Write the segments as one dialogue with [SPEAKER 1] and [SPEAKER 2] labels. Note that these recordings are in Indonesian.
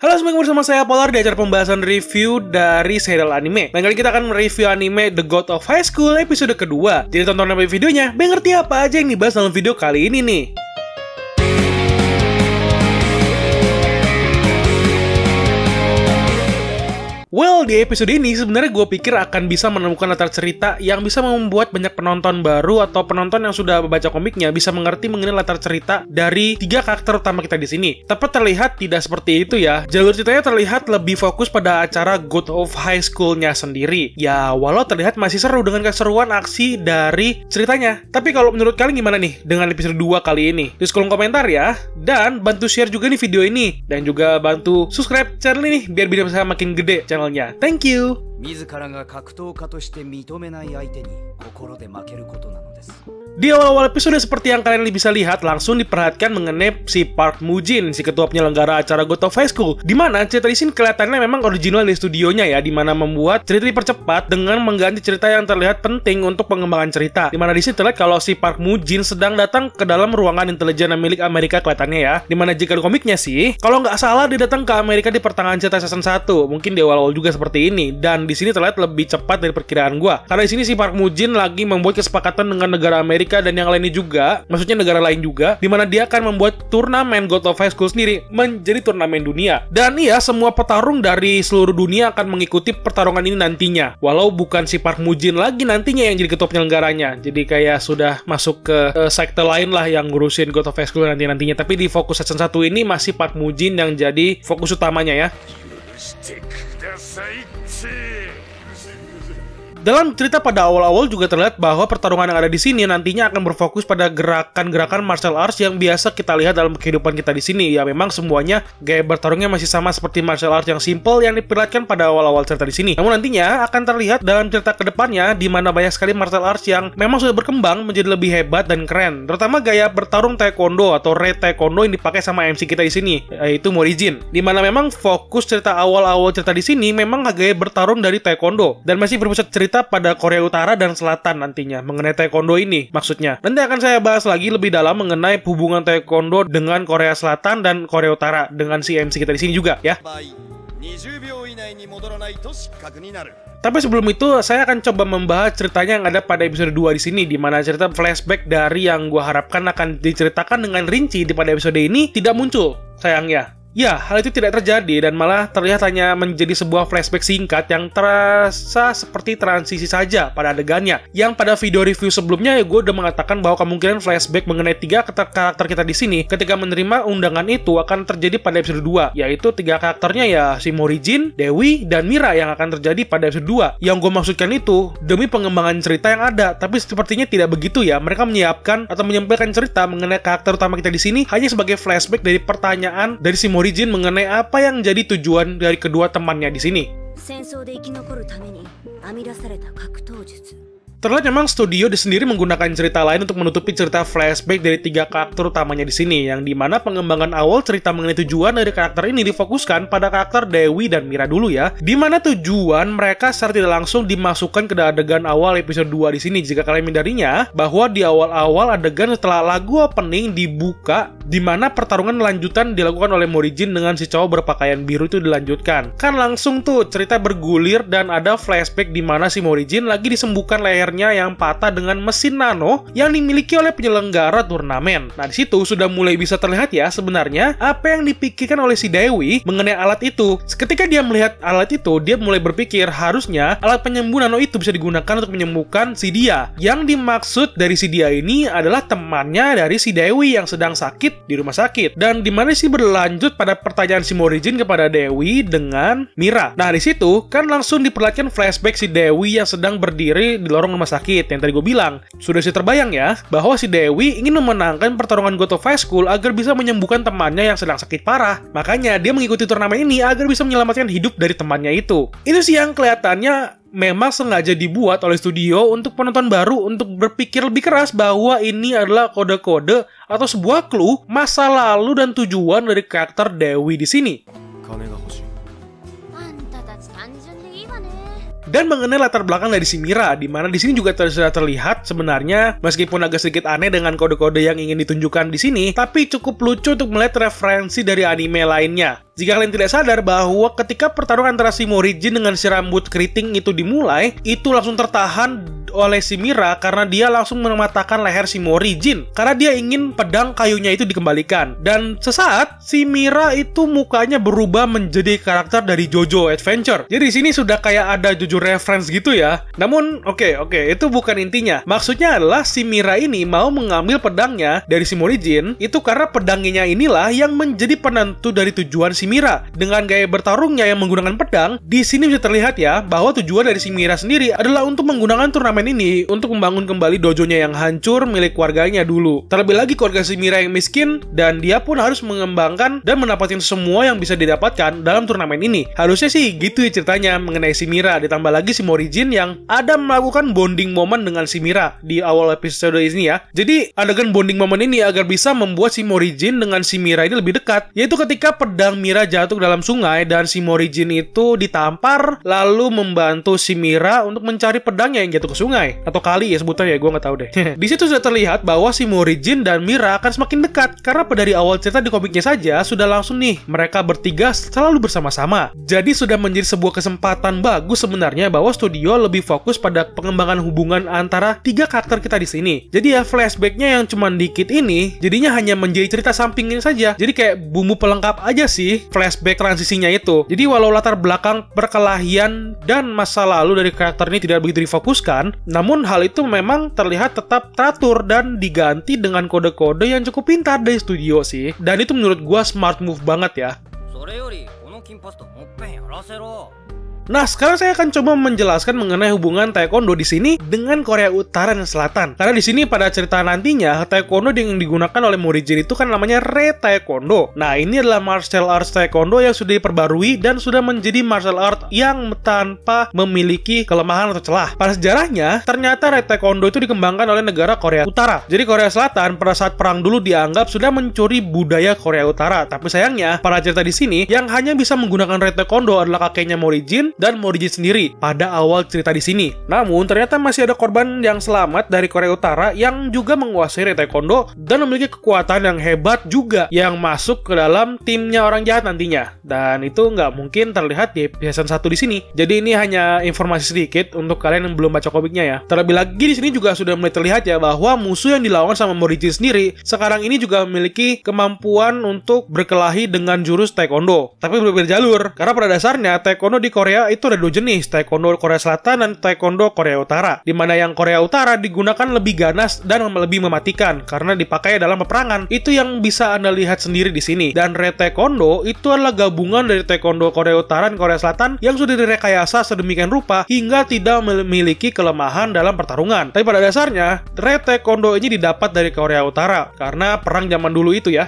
[SPEAKER 1] Halo semuanya, bersama saya Polar di acara pembahasan review dari serial anime. Dan kali kita akan mereview anime The God of High School episode kedua. Jadi tonton sampai videonya, biar ngerti apa aja yang dibahas dalam video kali ini nih. Well, di episode ini sebenarnya gue pikir akan bisa menemukan latar cerita yang bisa membuat banyak penonton baru atau penonton yang sudah membaca komiknya bisa mengerti mengenai latar cerita dari tiga karakter utama kita di sini. Tapi terlihat tidak seperti itu ya. Jalur ceritanya terlihat lebih fokus pada acara God of High School-nya sendiri. Ya, walau terlihat masih seru dengan keseruan aksi dari ceritanya. Tapi kalau menurut kalian gimana nih dengan episode 2 kali ini? Di kolom komentar ya. Dan bantu share juga nih video ini. Dan juga bantu subscribe channel ini biar video saya makin gede channelnya. Thank you.
[SPEAKER 2] 自らが格闘家として認めない相手に心で負けることなのです。
[SPEAKER 1] Di awal-awal episode seperti yang kalian bisa lihat, langsung diperhatikan mengenai si Park Mujin, si ketua penyelenggara acara God of High School. Dimana cerita di sini kelihatannya memang original dari studionya ya, dimana membuat cerita dipercepat dengan mengganti cerita yang terlihat penting untuk pengembangan cerita. Dimana di sini terlihat kalau si Park Mujin sedang datang ke dalam ruangan intelijen milik Amerika kelihatannya ya. Dimana jika di komiknya sih, kalau nggak salah dia datang ke Amerika di pertengahan cerita season 1, mungkin di awal-awal juga seperti ini. Dan di sini terlihat lebih cepat dari perkiraan gua. Karena di sini si Park Mujin lagi membuat kesepakatan dengan negara Amerika dan yang lainnya juga, maksudnya negara lain juga, di mana dia akan membuat turnamen God of High School sendiri menjadi turnamen dunia. Dan iya, semua petarung dari seluruh dunia akan mengikuti pertarungan ini nantinya. Walau bukan si Park Mujin lagi nantinya yang jadi ketua penyelenggaranya. Jadi kayak sudah masuk ke sekte lain lah yang ngurusin God of High School nantinya. Tapi di fokus season 1 ini masih Park Mujin yang jadi fokus utamanya ya. Dalam cerita pada awal-awal juga terlihat bahwa pertarungan yang ada di sini nantinya akan berfokus pada gerakan-gerakan martial arts yang biasa kita lihat dalam kehidupan kita di sini. Ya memang semuanya gaya bertarungnya masih sama seperti martial arts yang simple yang diperlihatkan pada awal-awal cerita di sini. Namun nantinya akan terlihat dalam cerita kedepannya di mana banyak sekali martial arts yang memang sudah berkembang menjadi lebih hebat dan keren. Terutama gaya bertarung taekwondo atau red taekwondo yang dipakai sama MC kita di sini, yaitu Morijin. Di mana memang fokus cerita awal-awal cerita di sini memang gaya bertarung dari taekwondo dan masih berpusat cerita pada Korea Utara dan Selatan nantinya mengenai taekwondo ini maksudnya. Nanti akan saya bahas lagi lebih dalam mengenai hubungan taekwondo dengan Korea Selatan dan Korea Utara dengan si MC kita di sini juga ya. Tapi sebelum itu saya akan coba membahas ceritanya yang ada pada episode 2 di sini, di mana cerita flashback dari yang gua harapkan akan diceritakan dengan rinci di pada episode ini tidak muncul sayangnya. Ya, hal itu tidak terjadi dan malah terlihat hanya menjadi sebuah flashback singkat yang terasa seperti transisi saja pada adegannya. Yang pada video review sebelumnya ya gue udah mengatakan bahwa kemungkinan flashback mengenai tiga karakter kita di sini ketika menerima undangan itu akan terjadi pada episode 2, yaitu tiga karakternya ya si Morijin, Dewi, dan Mira yang akan terjadi pada episode 2. Yang gue maksudkan itu demi pengembangan cerita yang ada, tapi sepertinya tidak begitu ya. Mereka menyiapkan atau menyampaikan cerita mengenai karakter utama kita di sini hanya sebagai flashback dari pertanyaan dari si Morijin mengenai apa yang jadi tujuan dari kedua temannya di sini. Terlihat memang studio sendiri menggunakan cerita lain untuk menutupi cerita flashback dari tiga karakter utamanya di sini, yang dimana pengembangan awal cerita mengenai tujuan dari karakter ini difokuskan pada karakter Dewi dan Mira dulu ya, dimana tujuan mereka secara tidak langsung dimasukkan ke adegan awal episode 2 di sini. Jika kalian menyadarinya bahwa di awal-awal adegan setelah lagu opening dibuka, dimana pertarungan lanjutan dilakukan oleh Morijin dengan si cowok berpakaian biru itu dilanjutkan. Kan langsung tuh cerita bergulir dan ada flashback dimana si Morijin lagi disembuhkan leher yang patah dengan mesin nano yang dimiliki oleh penyelenggara turnamen. Nah, di situ sudah mulai bisa terlihat ya sebenarnya apa yang dipikirkan oleh si Dewi mengenai alat itu. Ketika dia melihat alat itu, dia mulai berpikir harusnya alat penyembuh nano itu bisa digunakan untuk menyembuhkan si dia. Yang dimaksud dari si dia ini adalah temannya dari si Dewi yang sedang sakit di rumah sakit. Dan dimana sih berlanjut pada pertanyaan si Morijin kepada Dewi dengan Mira. Nah, di situ kan langsung diperlihatkan flashback si Dewi yang sedang berdiri di lorong rumah sakit yang tadi gue bilang. Sudah sih terbayang ya bahwa si Dewi ingin memenangkan pertarungan God of High School agar bisa menyembuhkan temannya yang sedang sakit parah. Makanya dia mengikuti turnamen ini agar bisa menyelamatkan hidup dari temannya itu. Itu sih yang kelihatannya memang sengaja dibuat oleh studio untuk penonton baru untuk berpikir lebih keras bahwa ini adalah kode-kode atau sebuah clue masa lalu dan tujuan dari karakter Dewi di sini. Dan mengenai latar belakang dari si Mira, di mana di sini juga sudah terlihat sebenarnya meskipun agak sedikit aneh dengan kode-kode yang ingin ditunjukkan di sini, tapi cukup lucu untuk melihat referensi dari anime lainnya. Jika kalian tidak sadar bahwa ketika pertarungan antara si Morrijin dengan si rambut keriting itu dimulai, itu langsung tertahan oleh si Mira karena dia langsung mematahkan leher si Morrijin karena dia ingin pedang kayunya itu dikembalikan. Dan sesaat si Mira itu mukanya berubah menjadi karakter dari JoJo Adventure. Jadi di sini sudah kayak ada JoJo reference gitu ya. Namun oke, itu bukan intinya. Maksudnya adalah si Mira ini mau mengambil pedangnya dari si Morrijin itu karena pedangnya inilah yang menjadi penentu dari tujuan si Mira. Dengan gaya bertarungnya yang menggunakan pedang, di sini bisa terlihat ya bahwa tujuan dari si Mira sendiri adalah untuk menggunakan turnamen ini untuk membangun kembali dojonya yang hancur milik keluarganya dulu. Terlebih lagi keluarga si Mira yang miskin dan dia pun harus mengembangkan dan mendapatkan semua yang bisa didapatkan dalam turnamen ini. Harusnya sih gitu ya ceritanya mengenai si Mira. Ditambah lagi si Morrijin yang ada melakukan bonding moment dengan si Mira di awal episode ini ya. Jadi adegan bonding moment ini agar bisa membuat si Morrijin dengan si Mira ini lebih dekat, yaitu ketika pedang Mira jatuh ke dalam sungai dan si Morrijin itu ditampar lalu membantu si Mira untuk mencari pedangnya yang jatuh ke sungai atau kali ya sebutannya, gue nggak tahu deh. Di situ sudah terlihat bahwa si Morrijin dan Mira akan semakin dekat karena dari awal cerita di komiknya saja sudah langsung nih mereka bertiga selalu bersama-sama. Jadi sudah menjadi sebuah kesempatan bagus sebenarnya bahwa studio lebih fokus pada pengembangan hubungan antara tiga karakter kita di sini. Jadi ya flashbacknya yang cuma dikit ini jadinya hanya menjadi cerita sampingnya saja. Jadi kayak bumbu pelengkap aja sih flashback transisinya itu. Jadi walau latar belakang perkelahian dan masa lalu dari karakter ini tidak begitu difokuskan, namun hal itu memang terlihat tetap teratur dan diganti dengan kode-kode yang cukup pintar dari studio sih. Dan itu menurut gua smart move banget ya. Nah, sekarang saya akan coba menjelaskan mengenai hubungan Taekwondo di sini dengan Korea Utara dan Selatan. Karena di sini pada cerita nantinya, Taekwondo yang digunakan oleh Morrijin itu kan namanya Re Taekwondo. Nah, ini adalah martial arts Taekwondo yang sudah diperbarui dan sudah menjadi martial art yang tanpa memiliki kelemahan atau celah. Pada sejarahnya, ternyata Re Taekwondo itu dikembangkan oleh negara Korea Utara. Jadi Korea Selatan pada saat perang dulu dianggap sudah mencuri budaya Korea Utara. Tapi sayangnya, pada cerita di sini yang hanya bisa menggunakan Re Taekwondo adalah kakeknya Morrijin dan Morrijin sendiri pada awal cerita di sini. Namun ternyata masih ada korban yang selamat dari Korea Utara yang juga menguasai Re Taekwondo dan memiliki kekuatan yang hebat juga yang masuk ke dalam timnya orang jahat nantinya. Dan itu nggak mungkin terlihat di season 1 di sini. Jadi ini hanya informasi sedikit untuk kalian yang belum baca komiknya ya. Terlebih lagi di sini juga sudah mulai terlihat ya bahwa musuh yang dilawan sama Morrijin sendiri sekarang ini juga memiliki kemampuan untuk berkelahi dengan jurus Taekwondo. Tapi berbeda jalur karena pada dasarnya Taekwondo di Korea itu ada dua jenis, Taekwondo Korea Selatan dan Taekwondo Korea Utara. Di mana yang Korea Utara digunakan lebih ganas dan lebih mematikan karena dipakai dalam peperangan. Itu yang bisa Anda lihat sendiri di sini. Dan Re Taekwondo itu adalah gabungan dari Taekwondo Korea Utara dan Korea Selatan yang sudah direkayasa sedemikian rupa hingga tidak memiliki kelemahan dalam pertarungan. Tapi pada dasarnya Re Taekwondo ini didapat dari Korea Utara karena perang zaman dulu itu ya.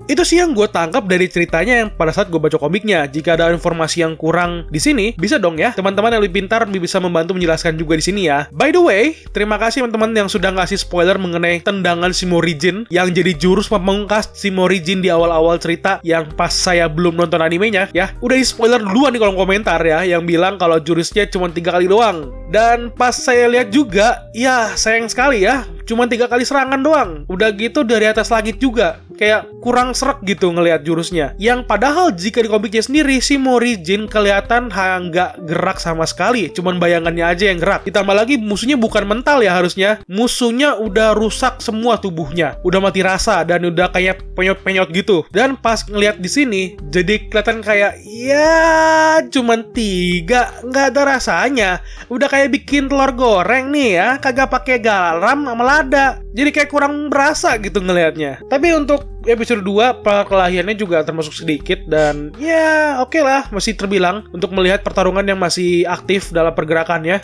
[SPEAKER 1] Itu sih yang gue tangkap dari ceritanya yang pada saat gue baca komiknya. Jika ada informasi yang kurang di sini, bisa dong ya teman-teman yang lebih pintar bisa membantu menjelaskan juga di sini ya. By the way, terima kasih teman-teman yang sudah ngasih spoiler mengenai tendangan si Morrijin yang jadi jurus pemungkas si Morrijin di awal-awal cerita yang pas saya belum nonton animenya ya. Udah di spoiler duluan di kolom komentar ya yang bilang kalau jurusnya cuma 3 kali doang. Dan pas saya lihat juga, ya sayang sekali ya, cuma 3 kali serangan doang. Udah gitu dari atas langit juga. Kayak kurang srek gitu ngelihat jurusnya. Yang padahal jika di komiknya sendiri si Morrijin kelihatan nggak gerak sama sekali, cuman bayangannya aja yang gerak. Ditambah lagi musuhnya bukan mental ya harusnya. Musuhnya udah rusak semua tubuhnya, udah mati rasa dan udah kayak penyot-penyot gitu. Dan pas ngelihat di sini jadi kelihatan kayak ya cuman 3, nggak ada rasanya. Udah kayak bikin telur goreng nih ya, kagak pakai garam sama lada. Jadi kayak kurang berasa gitu ngelihatnya. Tapi untuk episode 2 perkelahiannya juga termasuk sedikit dan ya oke lah, masih terbilang untuk melihat pertarungan yang masih aktif dalam pergerakannya.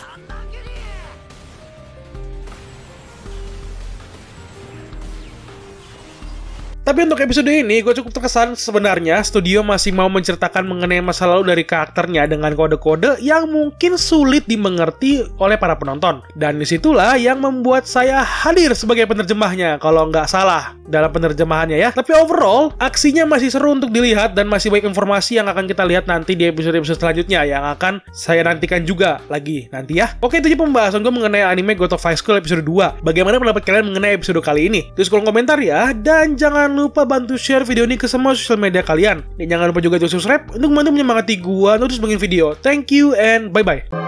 [SPEAKER 1] Tapi untuk episode ini, gue cukup terkesan sebenarnya studio masih mau menceritakan mengenai masa lalu dari karakternya dengan kode-kode yang mungkin sulit dimengerti oleh para penonton. Dan disitulah yang membuat saya hadir sebagai penerjemahnya, kalau nggak salah dalam penerjemahannya ya. Tapi overall, aksinya masih seru untuk dilihat dan masih banyak informasi yang akan kita lihat nanti di episode-episode selanjutnya yang akan saya nantikan juga lagi nanti ya. Oke, itu aja pembahasan gue mengenai anime God of High School episode 2. Bagaimana pendapat kalian mengenai episode kali ini? Tulis kolom komentar ya, dan jangan lupa bantu share video ini ke semua sosial media kalian. Dan jangan lupa juga untuk subscribe untuk membantu menyemangati gue untuk terus bikin video. Thank you and bye-bye.